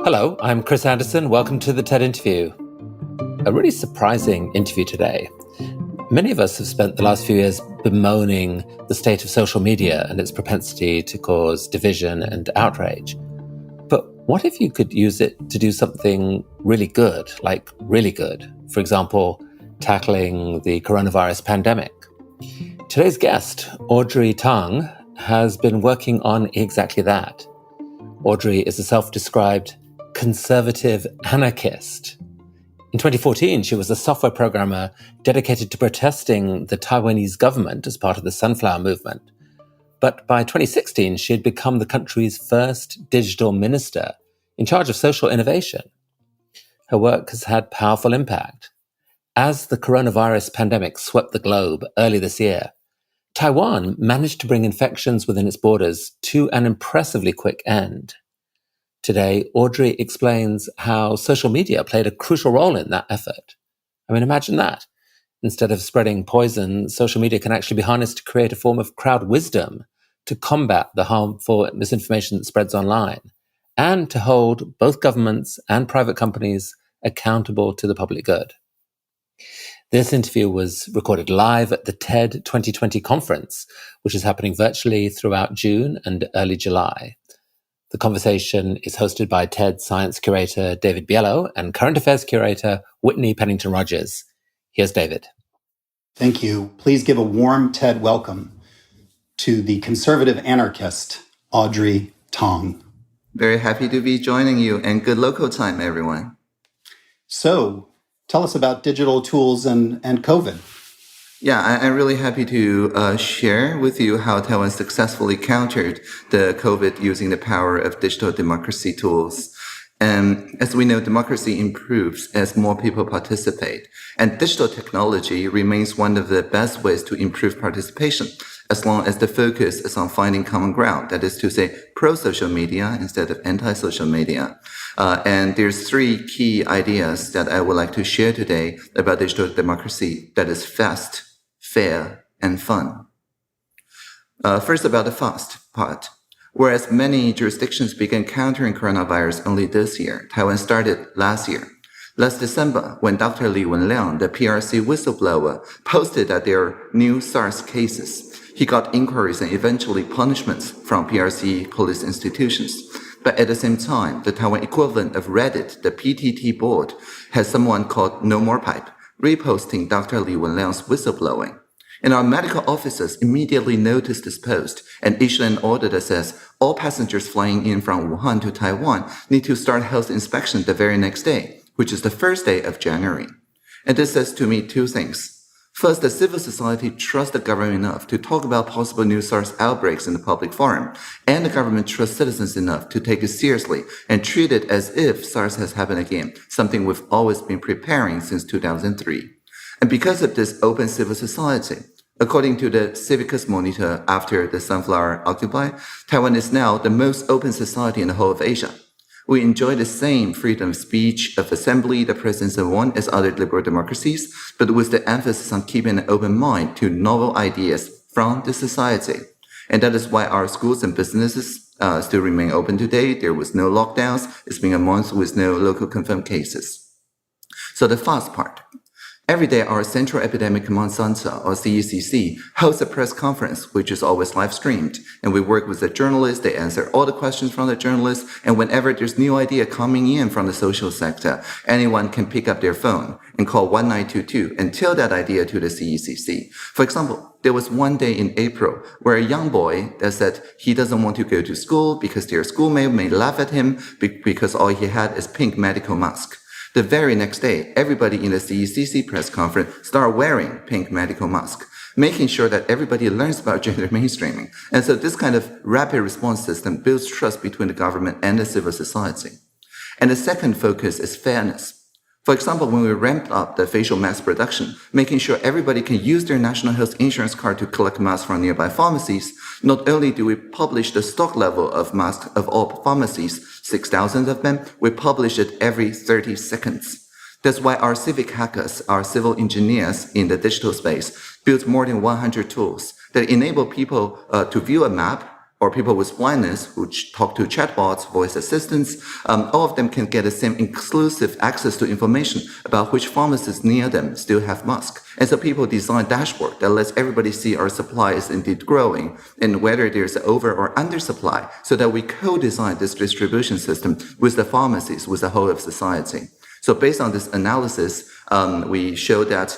Hello, I'm Chris Anderson. Welcome to the TED interview. A really surprising interview today. Many of us have spent the last few years bemoaning the state of social media and its propensity to cause division and outrage. But what if you could use it to do something really good, like really good? For example, tackling the coronavirus pandemic. Today's guest, Audrey Tang, has been working on exactly that. Audrey is a self-described conservative anarchist. In 2014, she was a software programmer dedicated to protesting the Taiwanese government as part of the Sunflower Movement. But by 2016, she had become the country's first digital minister in charge of social innovation. Her work has had powerful impact. As the coronavirus pandemic swept the globe early this year, Taiwan managed to bring infections within its borders to an impressively quick end. Today, Audrey explains how social media played a crucial role in that effort. I mean, imagine that. Instead of spreading poison, social media can actually be harnessed to create a form of crowd wisdom to combat the harmful misinformation that spreads online and to hold both governments and private companies accountable to the public good. This interview was recorded live at the TED 2020 conference, which is happening virtually throughout June and early July. The conversation is hosted by TED Science Curator David Biello and Current Affairs Curator Whitney Pennington-Rogers. Here's David. Thank you. Please give a warm TED welcome to the conservative anarchist, Audrey Tang. Very happy to be joining you, and good local time, everyone. So, tell us about digital tools and COVID. Yeah, I'm really happy to share with you how Taiwan successfully countered the COVID using the power of digital democracy tools. And as we know, democracy improves as more people participate. And digital technology remains one of the best ways to improve participation, as long as the focus is on finding common ground, that is to say, pro-social media instead of anti-social media. And there's three key ideas that I would like to share today about digital democracy that is fast, fair, and fun. First, about the fast part. Whereas many jurisdictions began countering coronavirus only this year, Taiwan started last year. Last December, when Dr. Li Wenliang, the PRC whistleblower, posted that there are new SARS cases, he got inquiries and eventually punishments from PRC police institutions. But at the same time, the Taiwan equivalent of Reddit, the PTT board, has someone called No More Pipe, reposting Dr. Li Wenliang's whistleblowing. And our medical officers immediately noticed this post and issued an order that says all passengers flying in from Wuhan to Taiwan need to start health inspection the very next day, which is the first day of January. And this says to me two things. First, the civil society trusts the government enough to talk about possible new SARS outbreaks in the public forum, and the government trusts citizens enough to take it seriously and treat it as if SARS has happened again, something we've always been preparing since 2003. And because of this open civil society, according to the Civicus Monitor after the Sunflower Occupy, Taiwan is now the most open society in the whole of Asia. We enjoy the same freedom of speech, of assembly, the press, and so on as other liberal democracies, but with the emphasis on keeping an open mind to novel ideas from the society. And that is why our schools and businesses still remain open today. There was no lockdowns. It's been a month with no local confirmed cases. So the fast part. Every day, our Central Epidemic Command Center, or CECC, hosts a press conference, which is always live streamed. And we work with the journalists, they answer all the questions from the journalists, and whenever there's new idea coming in from the social sector, anyone can pick up their phone and call 1922 and tell that idea to the CECC. For example, there was one day in April where a young boy that said he doesn't want to go to school because their schoolmate may laugh at him because all he had is pink medical mask. The very next day, everybody in the CECC press conference started wearing pink medical masks, making sure that everybody learns about gender mainstreaming. And so this kind of rapid response system builds trust between the government and the civil society. And the second focus is fairness. For example, when we ramped up the facial mask production, making sure everybody can use their national health insurance card to collect masks from nearby pharmacies, not only do we publish the stock level of masks of all pharmacies, 6,000 of them, we publish it every 30 seconds. That's why our civic hackers, our civil engineers in the digital space, built more than 100 tools that enable people to view a map, or people with blindness who talk to chatbots, voice assistants, all of them can get the same exclusive access to information about which pharmacists near them still have masks. And so people design a dashboard that lets everybody see our supply is indeed growing and whether there's over or under supply, so that we co-design this distribution system with the pharmacies, with the whole of society. So based on this analysis, we showed that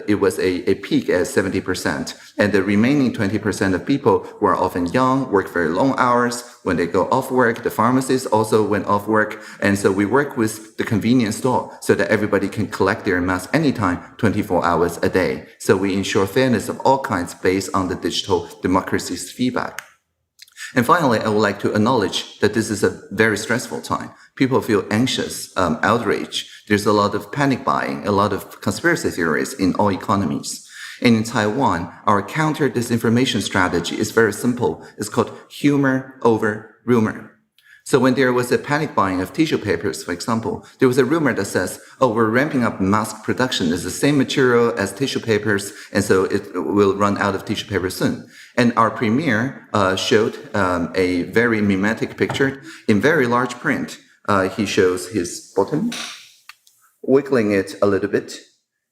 it was a peak at 70%, and the remaining 20% of people who are often young, work very long hours. When they go off work, the pharmacists also went off work, and so we work with the convenience store so that everybody can collect their mask anytime, 24 hours a day. So we ensure fairness of all kinds based on the digital democracy's feedback. And finally, I would like to acknowledge that this is a very stressful time. People feel anxious, outraged. There's a lot of panic buying, a lot of conspiracy theories in all economies. And in Taiwan, our counter disinformation strategy is very simple. It's called humor over rumor. So when there was a panic buying of tissue papers, for example, there was a rumor that says, oh, we're ramping up mask production. It's the same material as tissue papers, and so it will run out of tissue paper soon. And our premier showed a very mimetic picture in very large print. He shows his bottom, wiggling it a little bit,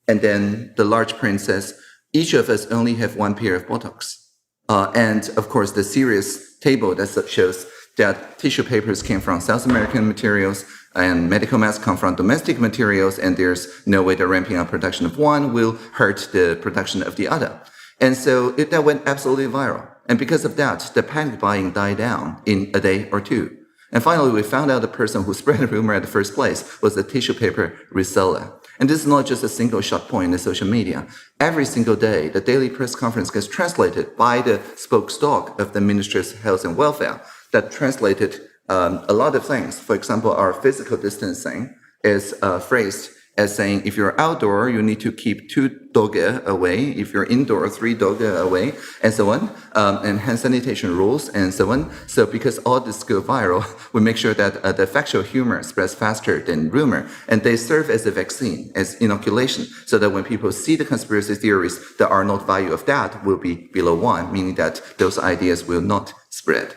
and then the large print says, each of us only have one pair of buttocks. And of course, the serious table that shows that tissue papers came from South American materials and medical masks come from domestic materials, and there's no way that ramping up production of one will hurt the production of the other. And so that went absolutely viral. And because of that, the panic buying died down in a day or two. And finally, we found out the person who spread the rumor at the first place was the tissue paper reseller. And this is not just a single shot point in the social media. Every single day, the daily press conference gets translated by the spokesdog of the Ministry of Health and Welfare that translated a lot of things. For example, our physical distancing is phrased as saying, if you're outdoor, you need to keep 2 doge away. If you're indoor, 3 doge away, and so on, and hand sanitation rules, and so on. So because all this go viral, we make sure that the factual humor spreads faster than rumor, and they serve as a vaccine, as inoculation, so that when people see the conspiracy theories, the R0 value of that will be below 1, meaning that those ideas will not spread.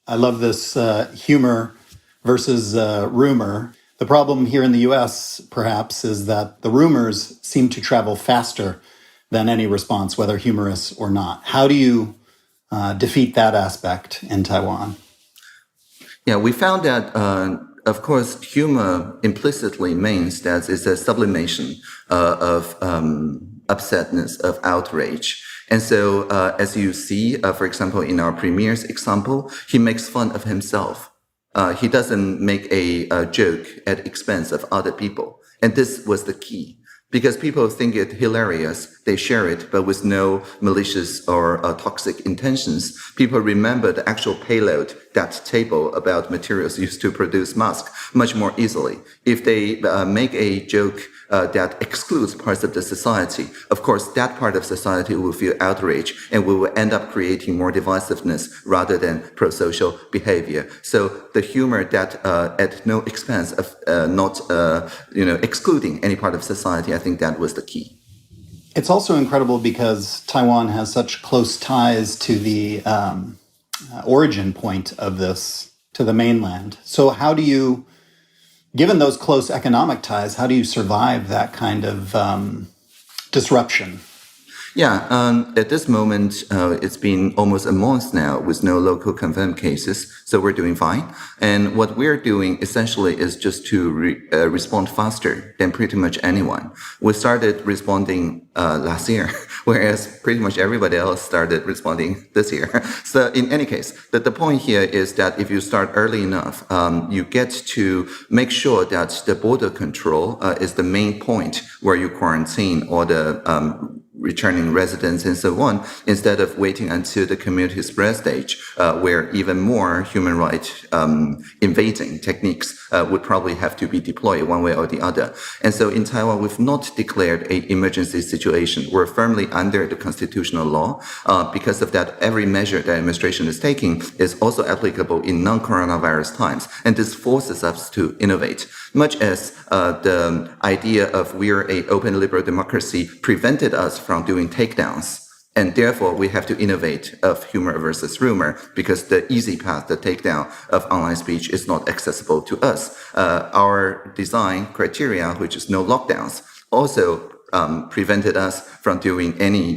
I love this humor versus rumor. The problem here in the US, perhaps, is that the rumors seem to travel faster than any response, whether humorous or not. How do you defeat that aspect in Taiwan? Yeah, we found that, of course, humor implicitly means that it's a sublimation of upsetness, of outrage. And so, as you see, for example, in our premier's example, he makes fun of himself. He doesn't make a joke at the expense of other people. And this was the key. Because people think it hilarious, they share it, but with no malicious or toxic intentions. People remember the actual payload, that table about materials used to produce masks, much more easily. If they make a joke that excludes parts of the society, of course, that part of society will feel outraged, and we will end up creating more divisiveness rather than pro-social behavior. So the humor that at no expense of not excluding any part of society, I think that was the key. It's also incredible because Taiwan has such close ties to the origin point of this, to the mainland. So how do you, given those close economic ties, how do you survive that kind of disruption? Yeah, at this moment, it's been almost a month now with no local confirmed cases, so we're doing fine. And what we're doing essentially is just to respond faster than pretty much anyone. We started responding last year, whereas pretty much everybody else started responding this year. So in any case, the point here is that if you start early enough, you get to make sure that the border control is the main point where you quarantine all the returning residents and so on, instead of waiting until the community spread stage, where even more human rights invading techniques would probably have to be deployed one way or the other. And so in Taiwan, we've not declared an emergency situation. We're firmly under the constitutional law. Because of that, every measure the administration is taking is also applicable in non-coronavirus times. And this forces us to innovate. Much as the idea of we're an open liberal democracy prevented us from doing takedowns And therefore, we have to innovate of humor versus rumor, because the easy path, the takedown of online speech, is not accessible to us. Our design criteria, which is no lockdowns, also prevented us from doing any,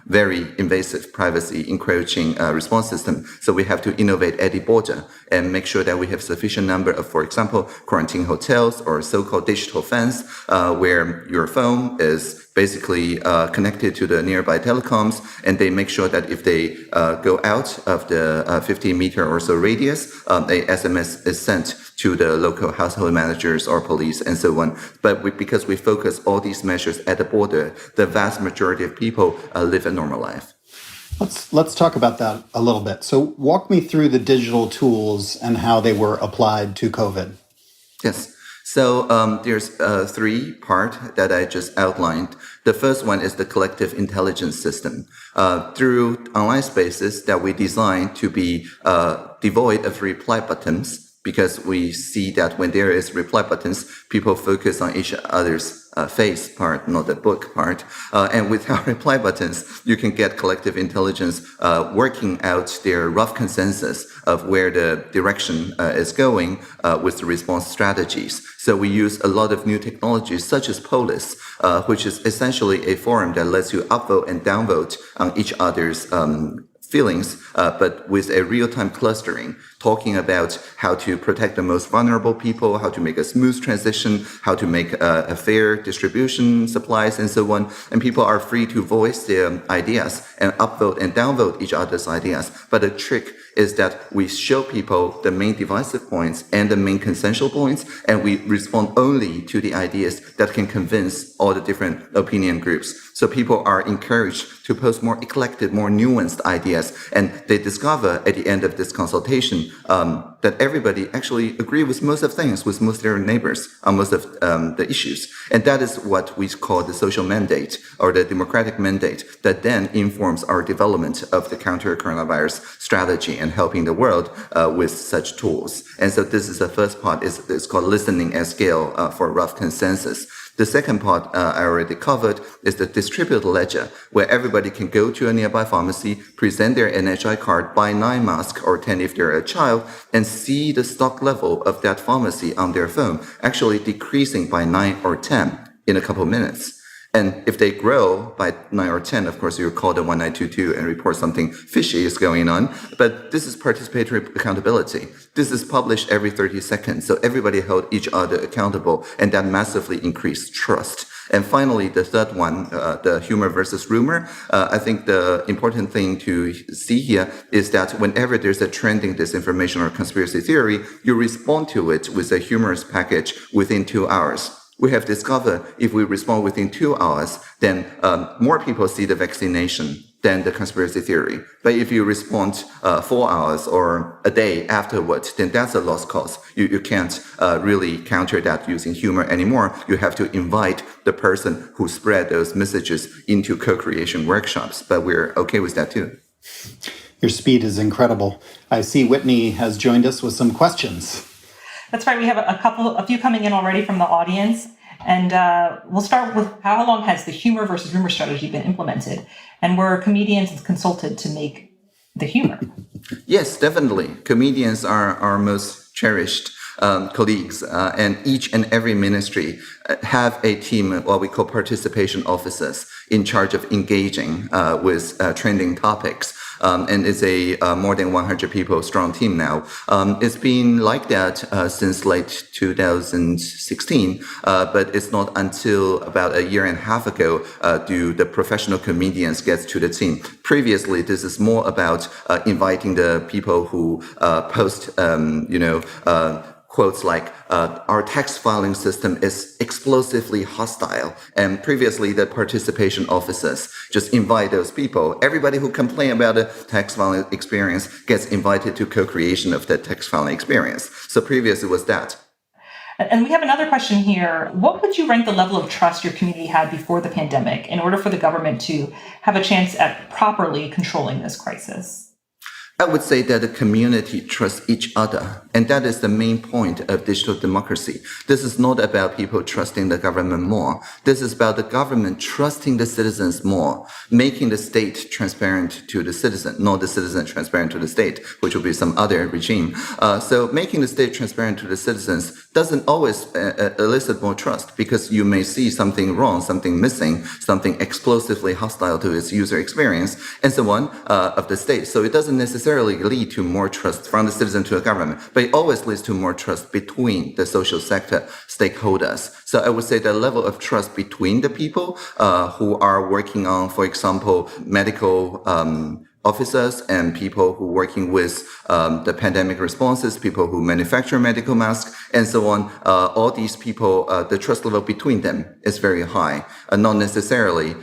very invasive privacy encroaching response system. So we have to innovate at the border and make sure that we have sufficient number of, for example, quarantine hotels or so-called digital fence, where your phone is basically connected to the nearby telecoms, and they make sure that if they go out of the 50-meter or so radius, a SMS is sent to the local household managers or police and so on. But because we focus all these measures at the border, the vast majority of people live a normal life. Let's talk about that a little bit. So walk me through the digital tools and how they were applied to COVID. Yes. So there's three part that I just outlined. The first one is the collective intelligence system. Through online spaces that we designed to be devoid of reply buttons, because we see that when there is reply buttons, people focus on each other's face part, not the book part. And without reply buttons, you can get collective intelligence working out their rough consensus of where the direction is going with the response strategies. So we use a lot of new technologies such as Polis, which is essentially a forum that lets you upvote and downvote on each other's feelings, but with a real-time clustering, talking about how to protect the most vulnerable people, how to make a smooth transition, how to make a fair distribution, supplies, and so on. And people are free to voice their ideas and upvote and downvote each other's ideas. But the trick is that we show people the main divisive points and the main consensual points, and we respond only to the ideas that can convince all the different opinion groups. So people are encouraged to post more eclectic, more nuanced ideas, and they discover at the end of this consultation that everybody actually agree with most of things, with most of their neighbors on most of the issues. And that is what we call the social mandate or the democratic mandate that then informs our development of the counter-coronavirus strategy and helping the world with such tools. And so this is the first part, it's called listening at scale for rough consensus. The second part I already covered is the distributed ledger, where everybody can go to a nearby pharmacy, present their NHI card, buy 9 masks or 10 if they're a child, and see the stock level of that pharmacy on their phone actually decreasing by 9 or 10 in a couple of minutes. And if they grow by 9 or 10, of course, you call the 1922 and report something fishy is going on. But this is participatory accountability. This is published every 30 seconds. So everybody held each other accountable, and that massively increased trust. And finally, the third one, the humor versus rumor. I think the important thing to see here is that whenever there's a trending disinformation or conspiracy theory, you respond to it with a humorous package within 2 hours. We have discovered if we respond within 2 hours, then more people see the vaccination than the conspiracy theory. But if you respond 4 hours or a day afterwards, then that's a lost cause. You can't really counter that using humor anymore. You have to invite the person who spread those messages into co-creation workshops. But we're okay with that too. Your speed is incredible. I see Whitney has joined us with some questions. That's right. We have a few coming in already from the audience. And we'll start with how long has the humor versus rumor strategy been implemented? And were comedians consulted to make the humor? Yes, definitely. Comedians are our most cherished colleagues, and each and every ministry have a team, what we call participation officers, in charge of engaging with trending topics. And it's a more than 100 people strong team now. It's been like that since late 2016, but it's not until about a year and a half ago do the professional comedians get to the team. Previously, this is more about inviting the people who post, quotes like, our tax filing system is explosively hostile. And previously, the participation officers just invite those people. Everybody who complain about the tax filing experience gets invited to co-creation of the tax filing experience. So previously was that. And we have another question here. What would you rank the level of trust your community had before the pandemic in order for the government to have a chance at properly controlling this crisis? I would say that the community trusts each other, and that is the main point of digital democracy. This is not about people trusting the government more. This is about the government trusting the citizens more, making the state transparent to the citizen, not the citizen transparent to the state, which will be some other regime. So making the state transparent to the citizens doesn't always elicit more trust, because you may see something wrong, something missing, something explosively hostile to its user experience, and so on, of the state. So it doesn't necessarily lead to more trust from the citizen to the government, but it always leads to more trust between the social sector stakeholders. So I would say the level of trust between the people who are working on, for example, medical officers and people who are working with the pandemic responses, people who manufacture medical masks, and so on. All these people, the trust level between them is very high. Not necessarily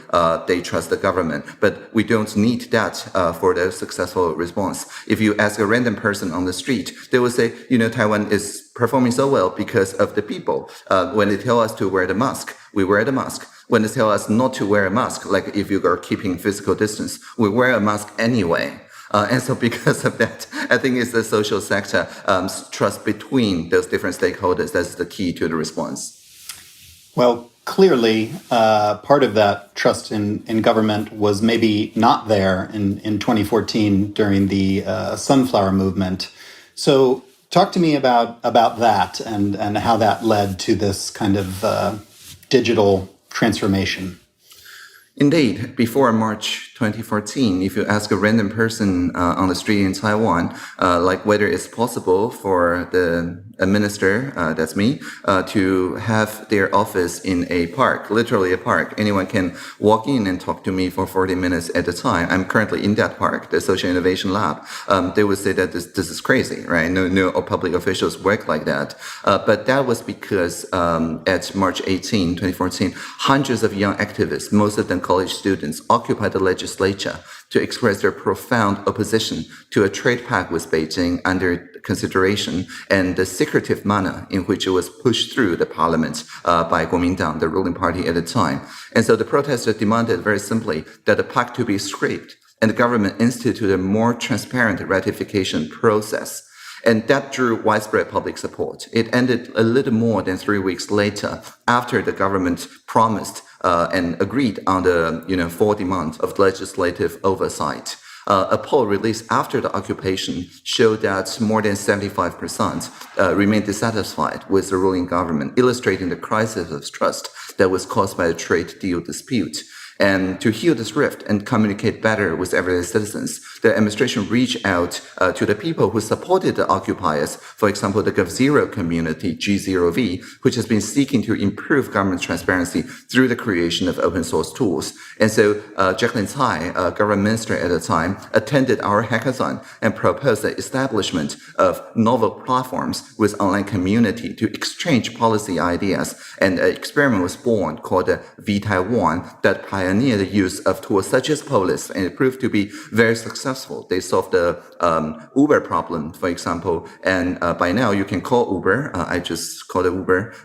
they trust the government, but we don't need that for the successful response. If you ask a random person on the street, they will say, Taiwan is performing so well because of the people. When they tell us to wear the mask, we wear the mask. When they tell us not to wear a mask, like if you are keeping physical distance, we wear a mask anyway. And so because of that, I think it's the social sector trust between those different stakeholders that's the key to the response. Well, clearly, part of that trust in government was maybe not there in 2014 during the sunflower movement. So talk to me about that and how that led to this kind of digital transformation. Indeed, before March 2014, if you ask a random person on the street in Taiwan, like whether it's possible for a minister, that's me, to have their office in a park, literally a park. Anyone can walk in and talk to me for 40 minutes at a time. I'm currently in that park, the Social Innovation Lab. They would say that this is crazy, right? No public officials work like that. But that was because at March 18, 2014, hundreds of young activists, most of them college students, occupied the legislature to express their profound opposition to a trade pact with Beijing under consideration and the secretive manner in which it was pushed through the parliament by Kuomintang, the ruling party at the time. And so the protesters demanded very simply that the pact to be scrapped and the government institute a more transparent ratification process. And that drew widespread public support. It ended a little more than 3 weeks later, after the government promised and agreed on the 4 demands of legislative oversight. A poll released after the occupation showed that more than 75% remained dissatisfied with the ruling government, illustrating the crisis of trust that was caused by the trade deal dispute. And to heal this rift and communicate better with everyday citizens, the administration reached out to the people who supported the occupiers. For example, the GovZero community, G0V, which has been seeking to improve government transparency through the creation of open source tools. And so Jacqueline Tsai, government minister at the time, attended our hackathon and proposed the establishment of novel platforms with online community to exchange policy ideas. And an experiment was born called the V-Taiwan that pioneered the use of tools such as Polis, and it proved to be very successful. They solved the Uber problem, for example, and by now you can call Uber. I just called it Uber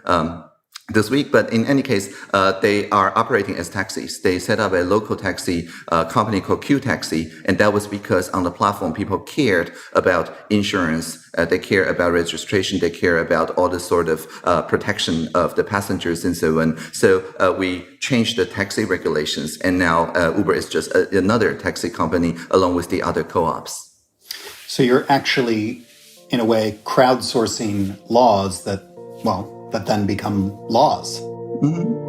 this week, but in any case, they are operating as taxis. They set up a local taxi company called Q Taxi, and that was because on the platform, people cared about insurance, they care about registration, they care about all the sort of protection of the passengers and so on. So we changed the taxi regulations, and now Uber is just another taxi company along with the other co-ops. So you're actually, in a way, crowdsourcing laws that then become laws. Mm-hmm.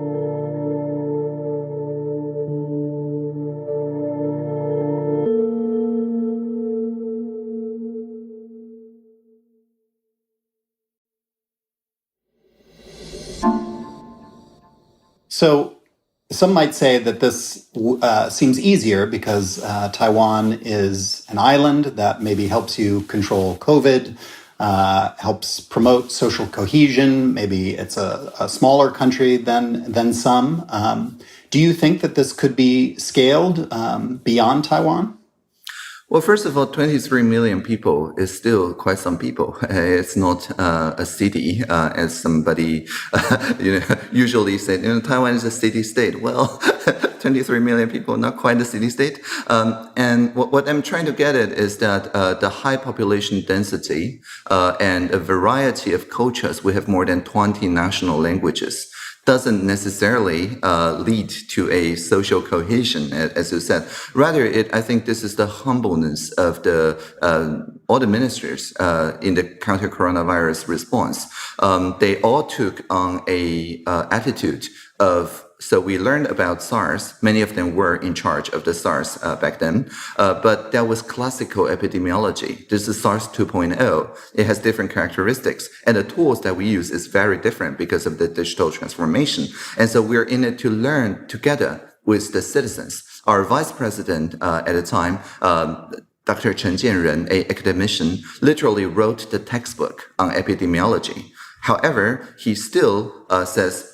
So some might say that this seems easier because Taiwan is an island that maybe helps you control COVID, helps promote social cohesion. Maybe it's a smaller country than some. Do you think that this could be scaled beyond Taiwan? Well, first of all, 23 million people is still quite some people. It's not a city, as somebody usually said. Taiwan is a city-state. Well, 23 million people, not quite a city-state. And what I'm trying to get at is that the high population density and a variety of cultures, we have more than 20 national languages, doesn't necessarily lead to a social cohesion, as you said. Rather, I think this is the humbleness of all the ministers in the counter-coronavirus response. They all took on a attitude of, so we learned about SARS. Many of them were in charge of the SARS back then, but that was classical epidemiology. This is SARS 2.0. It has different characteristics, and the tools that we use is very different because of the digital transformation. And so we're in it to learn together with the citizens. Our vice president at the time, Dr. Chen Jianren, an academician, literally wrote the textbook on epidemiology. However, he still says,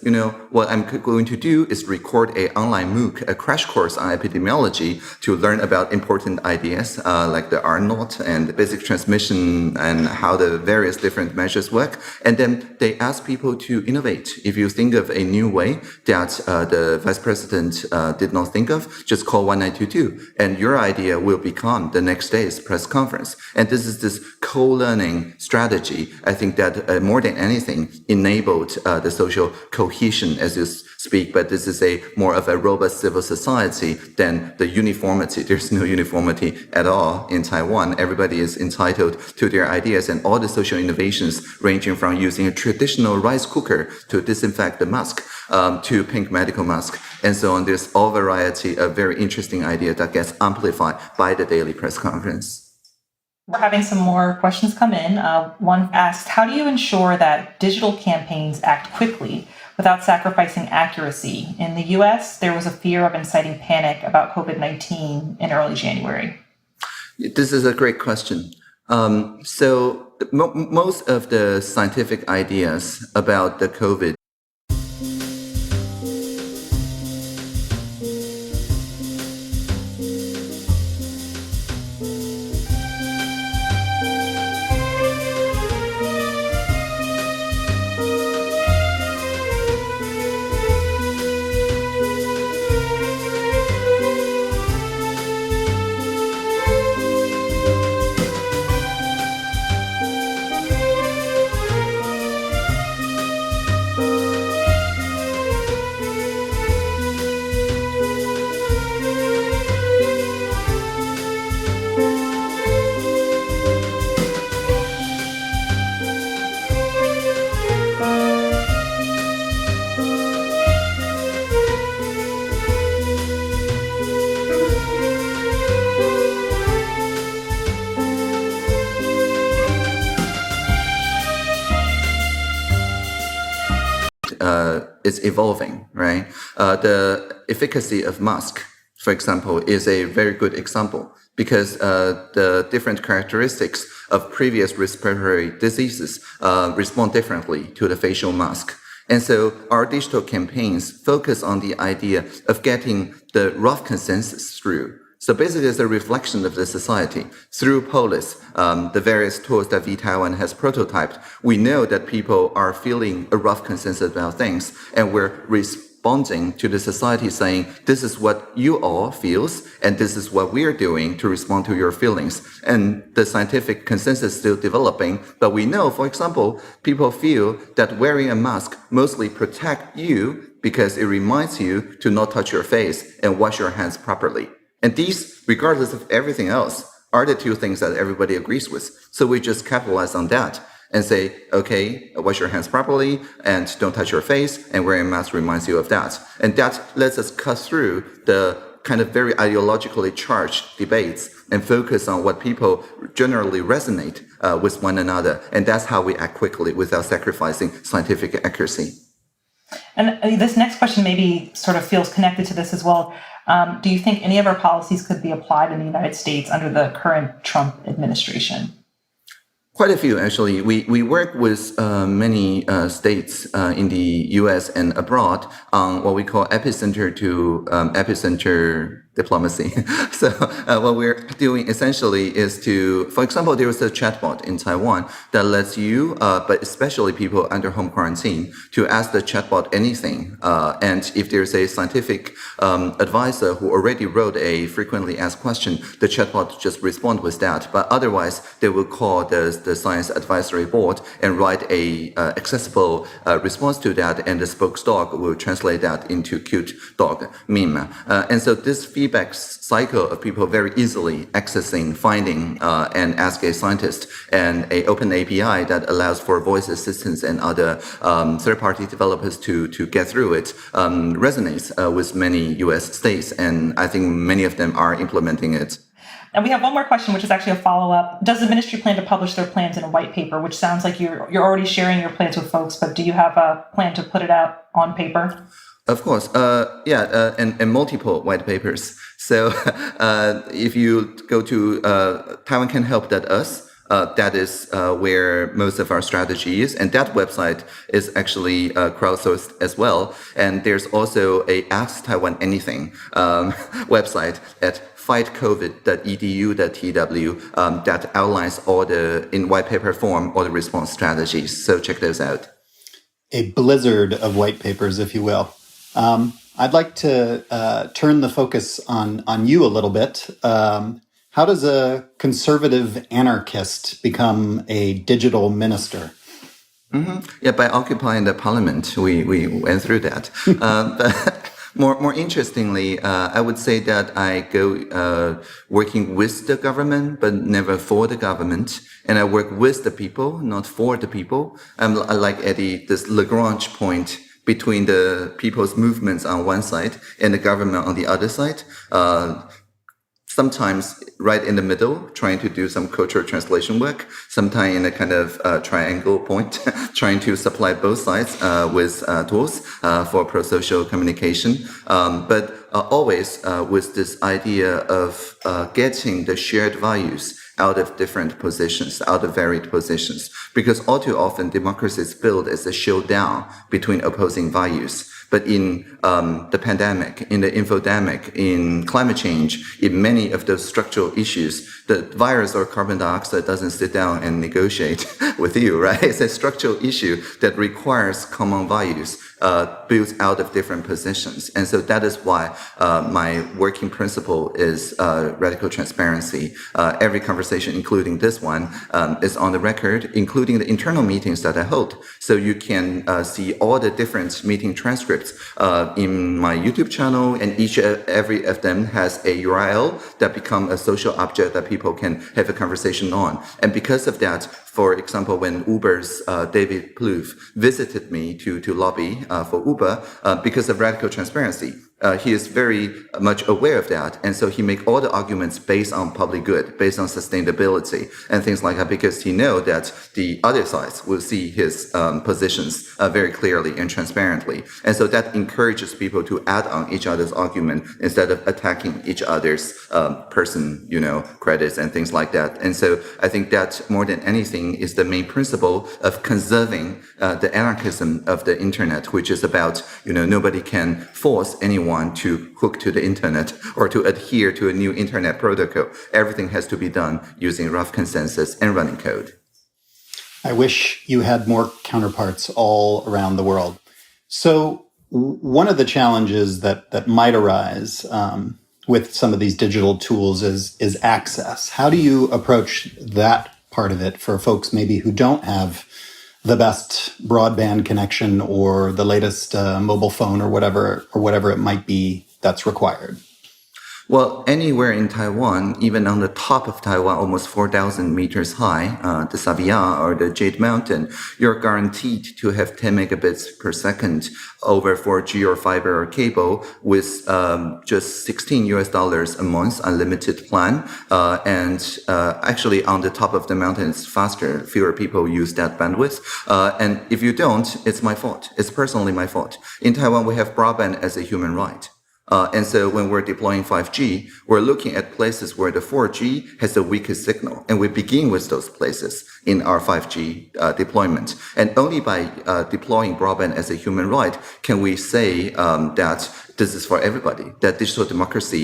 what I'm going to do is record an online MOOC, a crash course on epidemiology to learn about important ideas like the R naught and basic transmission and how the various different measures work. And then they ask people to innovate. If you think of a new way that the vice president did not think of, just call 1922 and your idea will become the next day's press conference. And this co-learning strategy, I think that more than anything enabled the social cohesion, as you speak, but this is more of a robust civil society than the uniformity. There's no uniformity at all in Taiwan. Everybody is entitled to their ideas, and all the social innovations ranging from using a traditional rice cooker to disinfect the mask to pink medical mask and so on. There's all variety of very interesting ideas that gets amplified by the daily press conference. We're having some more questions come in. One asked, how do you ensure that digital campaigns act quickly without sacrificing accuracy? In the US, there was a fear of inciting panic about COVID-19 in early January. This is a great question. So most of the scientific ideas about the COVID is evolving, right? The efficacy of mask, for example, is a very good example because the different characteristics of previous respiratory diseases respond differently to the facial mask. And so our digital campaigns focus on the idea of getting the rough consensus through. So basically, it's a reflection of the society. Through Polis, the various tools that VTaiwan has prototyped, we know that people are feeling a rough consensus about things, and we're responding to the society saying, this is what you all feels, and this is what we're doing to respond to your feelings. And the scientific consensus is still developing, but we know, for example, people feel that wearing a mask mostly protect you because it reminds you to not touch your face and wash your hands properly. And these, regardless of everything else, are the two things that everybody agrees with. So we just capitalize on that and say, okay, wash your hands properly and don't touch your face, and wearing a mask reminds you of that. And that lets us cut through the kind of very ideologically charged debates and focus on what people generally resonate with one another. And that's how we act quickly without sacrificing scientific accuracy. And this next question maybe sort of feels connected to this as well. Do you think any of our policies could be applied in the United States under the current Trump administration? Quite a few, actually. We work with many states in the US and abroad on what we call epicenter to epicenter diplomacy. So what we're doing essentially is to, for example, there is a chatbot in Taiwan that lets you, but especially people under home quarantine, to ask the chatbot anything. And if there's a scientific advisor who already wrote a frequently asked question, the chatbot just respond with that. But otherwise, they will call the science advisory board and write a accessible response to that, and the spokesdog will translate that into cute dog meme. And so this feedback cycle of people very easily accessing, finding, and ask a scientist, and a open API that allows for voice assistants and other third-party developers to get through it resonates with many U.S. states, and I think many of them are implementing it. And we have one more question, which is actually a follow-up. Does the ministry plan to publish their plans in a white paper, which sounds like you're already sharing your plans with folks, but do you have a plan to put it out on paper? Of course, and multiple white papers. So if you go to taiwancanhelp.us, that is where most of our strategy is, and that website is actually crowdsourced as well. And there's also a Ask Taiwan Anything website at fightcovid.edu.tw that outlines all in white paper form all the response strategies. So check those out. A blizzard of white papers, if you will. I'd like to turn the focus on you a little bit. How does a conservative anarchist become a digital minister? Mm-hmm. Yeah, by occupying the parliament, we went through that. But more interestingly, I would say that I go working with the government, but never for the government. And I work with the people, not for the people. I like Eddie, this Lagrange point between the people's movements on one side and the government on the other side. Sometimes right in the middle, trying to do some cultural translation work, sometimes in a kind of triangle point, trying to supply both sides with tools for pro-social communication. But always with this idea of getting the shared values out of different positions, out of varied positions. Because all too often, democracy is built as a showdown between opposing values. But in the pandemic, in the infodemic, in climate change, in many of those structural issues, the virus or carbon dioxide doesn't sit down and negotiate with you, right? It's a structural issue that requires common values built out of different positions. And so that is why my working principle is radical transparency. Every conversation, including this one, is on the record, including the internal meetings that I hold. So you can see all the different meeting transcripts in my YouTube channel, and every of them has a URL that become a social object that people can have a conversation on. And because of that, for example, when Uber's David Plouffe visited me to lobby for Uber because of radical transparency, he is very much aware of that. And so he make all the arguments based on public good, based on sustainability and things like that, because he know that the other sides will see his positions very clearly and transparently. And so that encourages people to add on each other's argument instead of attacking each other's person, credits and things like that. And so I think that more than anything is the main principle of conserving the anarchism of the internet, which is about, nobody can force anyone to hook to the internet or to adhere to a new internet protocol. Everything has to be done using rough consensus and running code. I wish you had more counterparts all around the world. So one of the challenges that might arise with some of these digital tools is access. How do you approach that part of it for folks maybe who don't have the best broadband connection or the latest mobile phone or whatever it might be that's required? Well, anywhere in Taiwan, even on the top of Taiwan, almost 4,000 meters high, the Savian or the Jade Mountain, you're guaranteed to have 10 megabits per second over 4G or fiber or cable with just $16 a month, unlimited plan. And actually on the top of the mountain, it's faster. Fewer people use that bandwidth. And if you don't, it's my fault. It's personally my fault. In Taiwan, we have broadband as a human right. And so when we're deploying 5G, we're looking at places where the 4G has the weakest signal. And we begin with those places in our 5G deployment. And only by deploying broadband as a human right can we say that this is for everybody, that digital democracy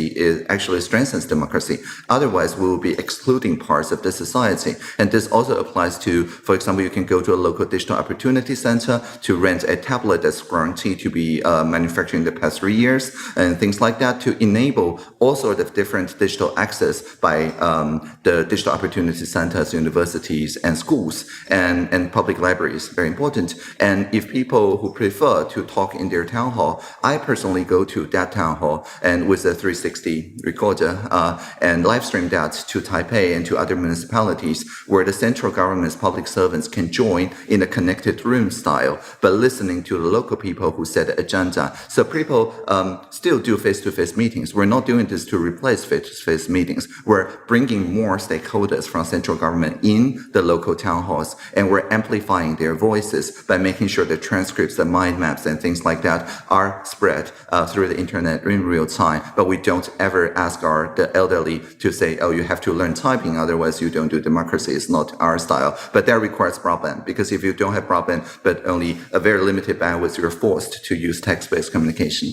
actually strengthens democracy. Otherwise, we will be excluding parts of the society. And this also applies to, for example, you can go to a local digital opportunity center to rent a tablet that's guaranteed to be manufactured in the past 3 years and things like that, to enable all sorts of different digital access by the digital opportunity centers, universities, and schools, and public libraries. Very important. And if people who prefer to talk in their town hall, I personally go to that town hall and with a 360 recorder and live stream that to Taipei and to other municipalities where the central government's public servants can join in a connected room style, but listening to the local people who set the agenda. So people still do face-to-face meetings. We're not doing this to replace face-to-face meetings. We're bringing more stakeholders from central government in the local town halls, and we're amplifying their voices by making sure the transcripts, the mind maps, and things like that are spread through the internet in real time. But we don't ever ask the elderly to say, oh, you have to learn typing, otherwise you don't do democracy. It's not our style. But that requires broadband, because if you don't have broadband, but only a very limited bandwidth, you're forced to use text-based communication.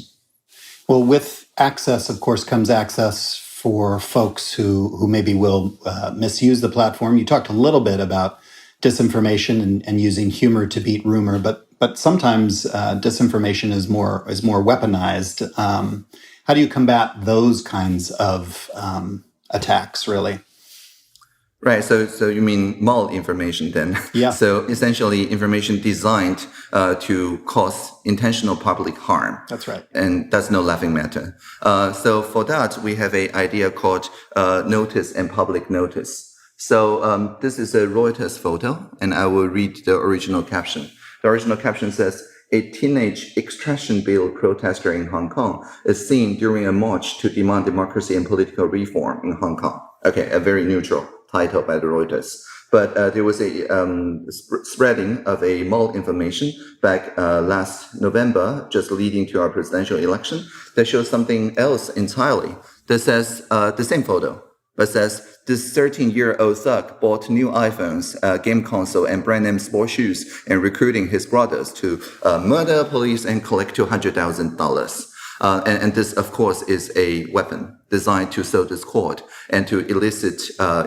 Well, with access, of course, comes access for folks who maybe will misuse the platform. You talked a little bit about disinformation and using humor to beat rumor, but sometimes disinformation is more weaponized. How do you combat those kinds of attacks, really? Right. So you mean malinformation then? Yeah. So essentially information designed to cause intentional public harm. That's right. And that's no laughing matter. So for that, we have an idea called notice and public notice. So this is a Reuters photo, and I will read the original caption. The original caption says, a teenage extradition bill protester in Hong Kong is seen during a march to demand democracy and political reform in Hong Kong. Okay, a very neutral title by the Reuters. But there was a spreading of a malinformation back last November, just leading to our presidential election, that shows something else entirely. That says the same photo, but says this 13-year-old thug bought new iPhones, game console, and brand name sports shoes, and recruiting his brothers to murder police and collect $200,000. And this, of course, is a weapon designed to sow discord and to elicit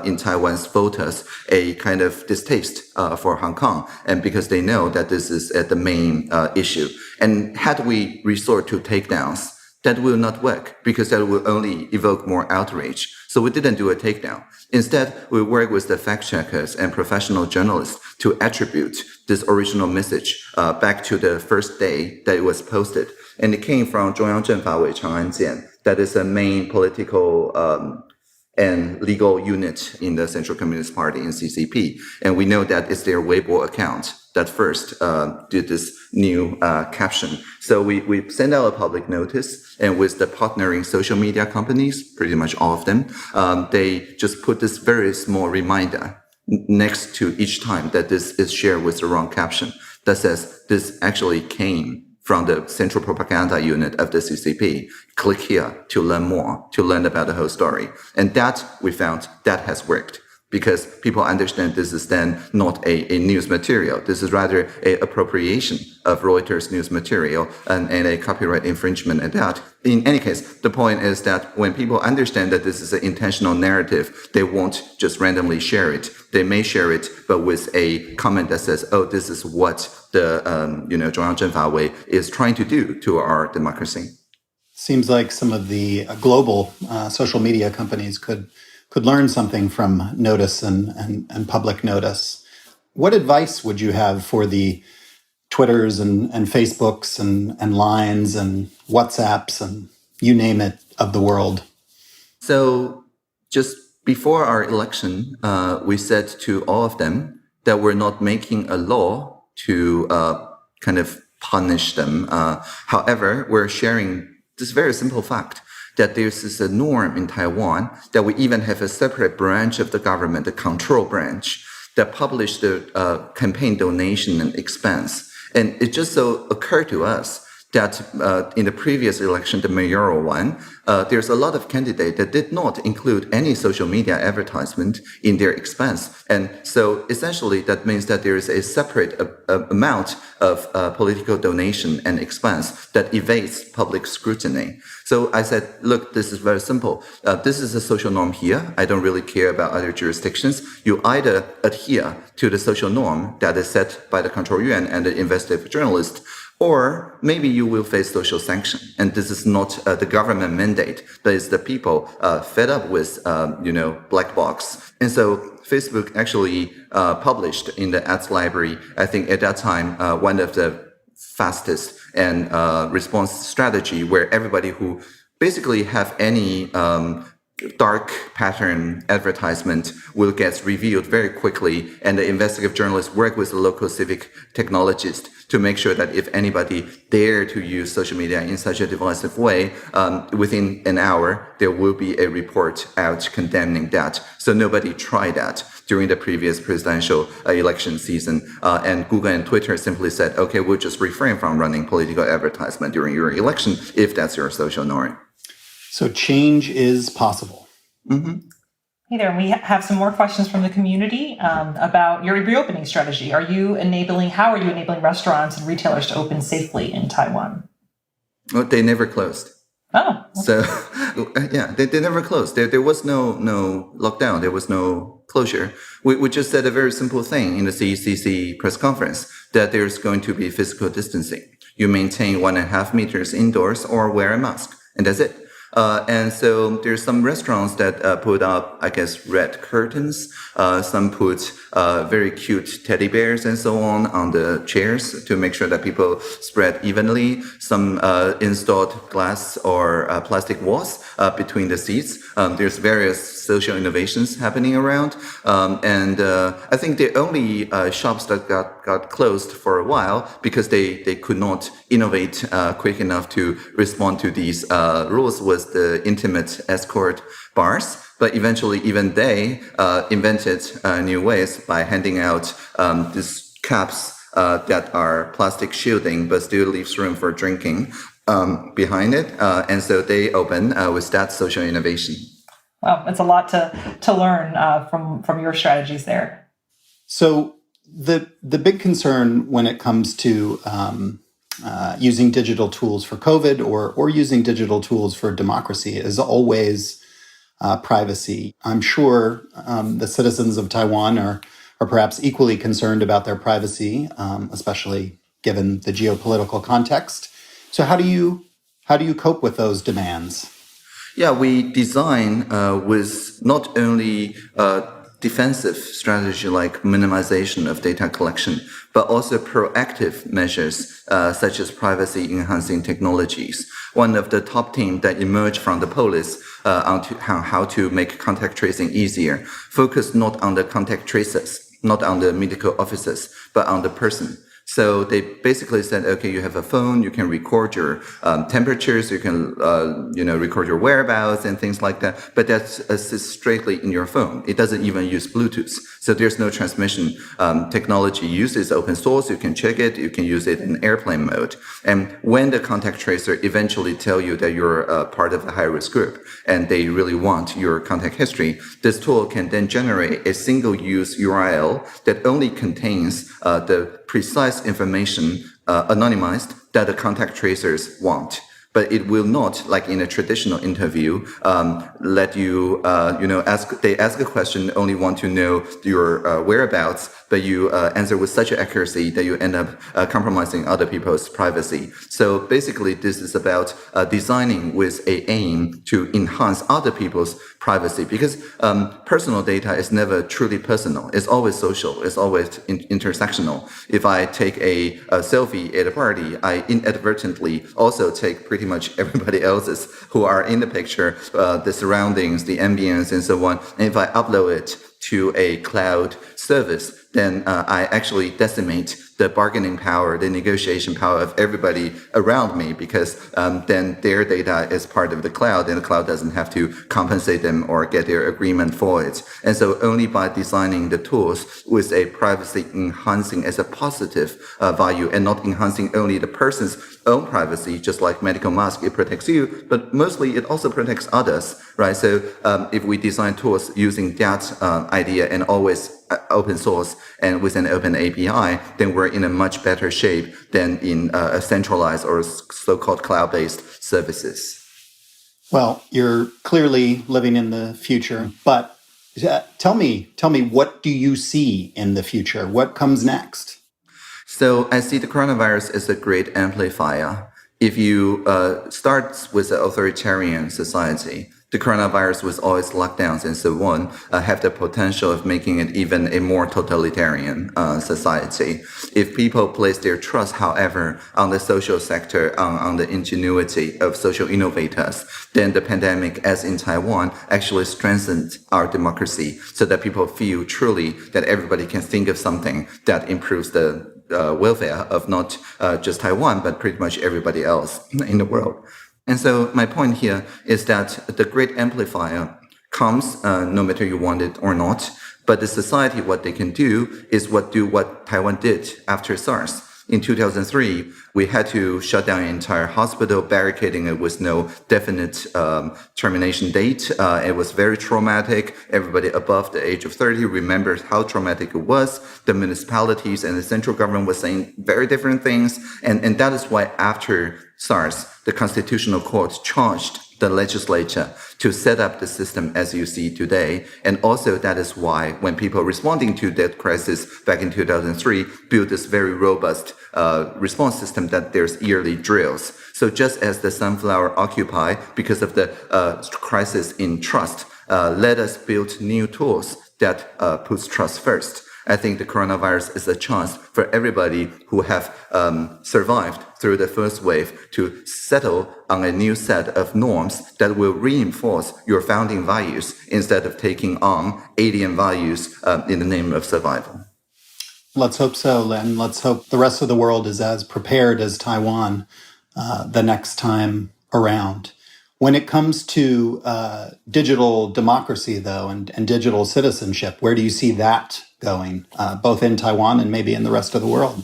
in Taiwan's voters a kind of distaste for Hong Kong, and because they know that this is the main issue. And had we resort to takedowns, that will not work, because that will only evoke more outrage. So we didn't do a takedown. Instead, we work with the fact checkers and professional journalists to attribute this original message back to the first day that it was posted. And it came from 中央政法委长安监, that is a main political and legal unit in the Central Communist Party in CCP. And we know that it's their Weibo account that first did this new caption. So we send out a public notice, and with the partnering social media companies, pretty much all of them, they just put this very small reminder next to each time that this is shared with the wrong caption that says this actually came from the central propaganda unit of the CCP. Click here to learn more, to learn about the whole story. And that, we found, that has worked, because people understand this is then not a news material. This is rather a appropriation of Reuters news material and a copyright infringement at that. In any case, the point is that when people understand that this is an intentional narrative, they won't just randomly share it. They may share it, but with a comment that says, oh, this is what the, 中央政法委 is trying to do to our democracy. Seems like some of the global social media companies could learn something from notice and public notice. What advice would you have for the Twitters and Facebooks and Lines and WhatsApps and you name it of the world? So just before our election, we said to all of them that we're not making a law to kind of punish them. However, we're sharing this very simple fact that this is a norm in Taiwan, that we even have a separate branch of the government, the control branch, that publish the campaign donation and expense. And it just so occurred to us that in the previous election, the mayoral one, there's a lot of candidates that did not include any social media advertisement in their expense. And so essentially that means that there is a separate amount of political donation and expense that evades public scrutiny. So I said, look, this is very simple. This is a social norm here. I don't really care about other jurisdictions. You either adhere to the social norm that is set by the control yuan and the investigative journalist, or maybe you will face social sanction. And this is not the government mandate, but it's the people fed up with, black box. And so Facebook actually published in the ads library, I think at that time, one of the fastest and response strategy where everybody who basically have any dark pattern advertisement will get revealed very quickly, and the investigative journalists work with the local civic technologist to make sure that if anybody dare to use social media in such a divisive way, within an hour, there will be a report out condemning that. So nobody tried that during the previous presidential election season. And Google and Twitter simply said, okay, we'll just refrain from running political advertisement during your election if that's your social norm. So change is possible. Mm-hmm. Hey there, we have some more questions from the community about your reopening strategy. How are you enabling restaurants and retailers to open safely in Taiwan? Well, they never closed. Oh. Okay. So, yeah, they never closed. There was no lockdown. There was no closure. We just said a very simple thing in the CECC press conference, that there's going to be physical distancing. You maintain 1.5 meters indoors or wear a mask, and that's it. And so there's some restaurants that put up, I guess, red curtains. Some put very cute teddy bears and so on the chairs to make sure that people spread evenly. Some installed glass or plastic walls between the seats. There's various social innovations happening around. And I think the only shops that got closed for a while because they could not innovate quick enough to respond to these rules was the intimate escort bars. But eventually, even they invented new ways by handing out these caps that are plastic shielding, but still leaves room for drinking behind it. And so they open with that social innovation. Wow, it's a lot to learn from your strategies there. So the big concern when it comes to using digital tools for COVID or using digital tools for democracy is always privacy. I'm sure the citizens of Taiwan are perhaps equally concerned about their privacy, especially given the geopolitical context. So how do you cope with those demands? Yeah, we design with not only defensive strategy like minimization of data collection, but also proactive measures such as privacy-enhancing technologies. One of the top teams that emerged from the police on how to make contact tracing easier, focused not on the contact tracers, not on the medical officers, but on the person. So they basically said, okay, you have a phone, you can record your temperatures, you can, record your whereabouts and things like that. But that's straightly in your phone. It doesn't even use Bluetooth. So there's no transmission technology used. It's open source. You can check it. You can use it in airplane mode. And when the contact tracer eventually tell you that you're part of the high-risk group and they really want your contact history, this tool can then generate a single-use URL that only contains the precise information anonymized that the contact tracers want. But it will not, like in a traditional interview, let you, ask a question, only want to know your whereabouts, but you answer with such accuracy that you end up compromising other people's privacy. So basically, this is about designing with an aim to enhance other people's privacy, because personal data is never truly personal. It's always social. It's always intersectional. If I take a selfie at a party, I inadvertently also take pretty much everybody else's who are in the picture, the surroundings, the ambience, and so on. And if I upload it to a cloud service, then I actually decimate the bargaining power, the negotiation power of everybody around me, because then their data is part of the cloud, and the cloud doesn't have to compensate them or get their agreement for it. And so only by designing the tools with a privacy enhancing as a positive value, and not enhancing only the person's own privacy, just like medical mask, it protects you, but mostly it also protects others, right? So if we design tools using that idea and always open source and with an open API, then we're in a much better shape than in a centralized or so-called cloud-based services. Well, you're clearly living in the future, but tell me, what do you see in the future? What comes next? So I see the coronavirus as a great amplifier. If you start with an authoritarian society, the coronavirus with all its lockdowns and so on have the potential of making it even a more totalitarian society. If people place their trust, however, on the social sector, on the ingenuity of social innovators, then the pandemic, as in Taiwan, actually strengthened our democracy so that people feel truly that everybody can think of something that improves the welfare of not just Taiwan, but pretty much everybody else in the world. And so my point here is that the great amplifier comes no matter you want it or not, but the society, what they can do is what Taiwan did after SARS. In 2003, we had to shut down an entire hospital, barricading it with no definite termination date. It was very traumatic. Everybody above the age of 30 remembers how traumatic it was. The municipalities and the central government was saying very different things. And that is why after SARS, the Constitutional Court charged the legislature to set up the system as you see today. And also that is why when people responding to that crisis back in 2003 built this very robust response system that there's yearly drills. So just as the Sunflower Occupy, because of the crisis in trust, let us build new tools that puts trust first. I think the coronavirus is a chance for everybody who have survived through the first wave to settle on a new set of norms that will reinforce your founding values instead of taking on alien values in the name of survival. Let's hope so, Len. Let's hope the rest of the world is as prepared as Taiwan the next time around. When it comes to digital democracy, though, and digital citizenship, where do you see that going, both in Taiwan and maybe in the rest of the world?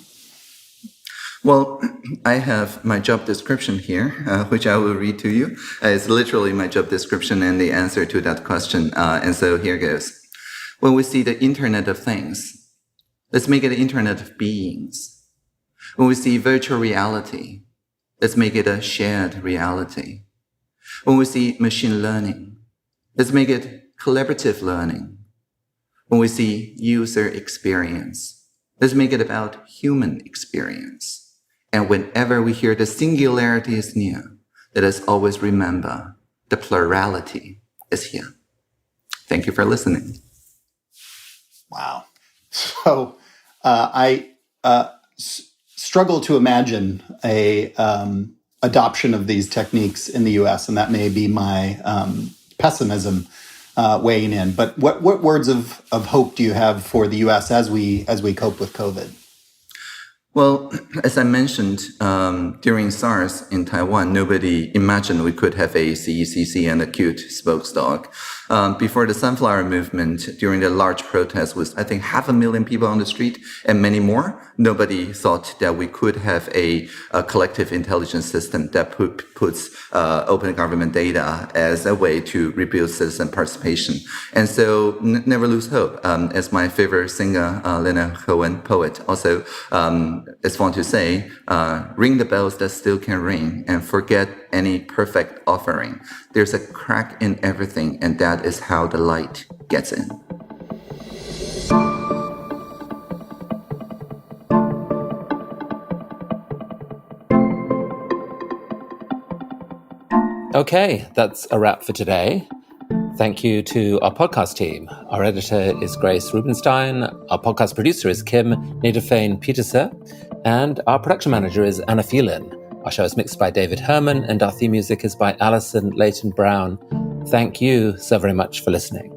Well, I have my job description here, which I will read to you. It's literally my job description and the answer to that question. And so here goes. When we see the Internet of Things, let's make it the Internet of Beings. When we see virtual reality, let's make it a shared reality. When we see machine learning, let's make it collaborative learning. When we see user experience, let's make it about human experience. And whenever we hear the singularity is near, let us always remember the plurality is here. Thank you for listening. Wow. So I struggle to imagine a adoption of these techniques in the U.S., and that may be my pessimism weighing in. But what words of hope do you have for the U.S. as we cope with COVID? Well, as I mentioned, during SARS in Taiwan, nobody imagined we could have a CECC and a cute spokesdog. Before the Sunflower Movement, during the large protest with, I think, 500,000 people on the street and many more, nobody thought that we could have a collective intelligence system that puts open government data as a way to rebuild citizen participation. And so never lose hope. As my favorite singer, Leonard Cohen, poet, also is fond to say, ring the bells that still can ring and forget any perfect offering. There's a crack in everything, and that is how the light gets in. Okay, that's a wrap for today. Thank you to our podcast team. Our editor is Grace Rubenstein. Our podcast producer is Kim Niederfane-Peterser. And our production manager is Anna Phelan. Our show is mixed by David Herman, and our theme music is by Alison Leighton Brown. Thank you so very much for listening.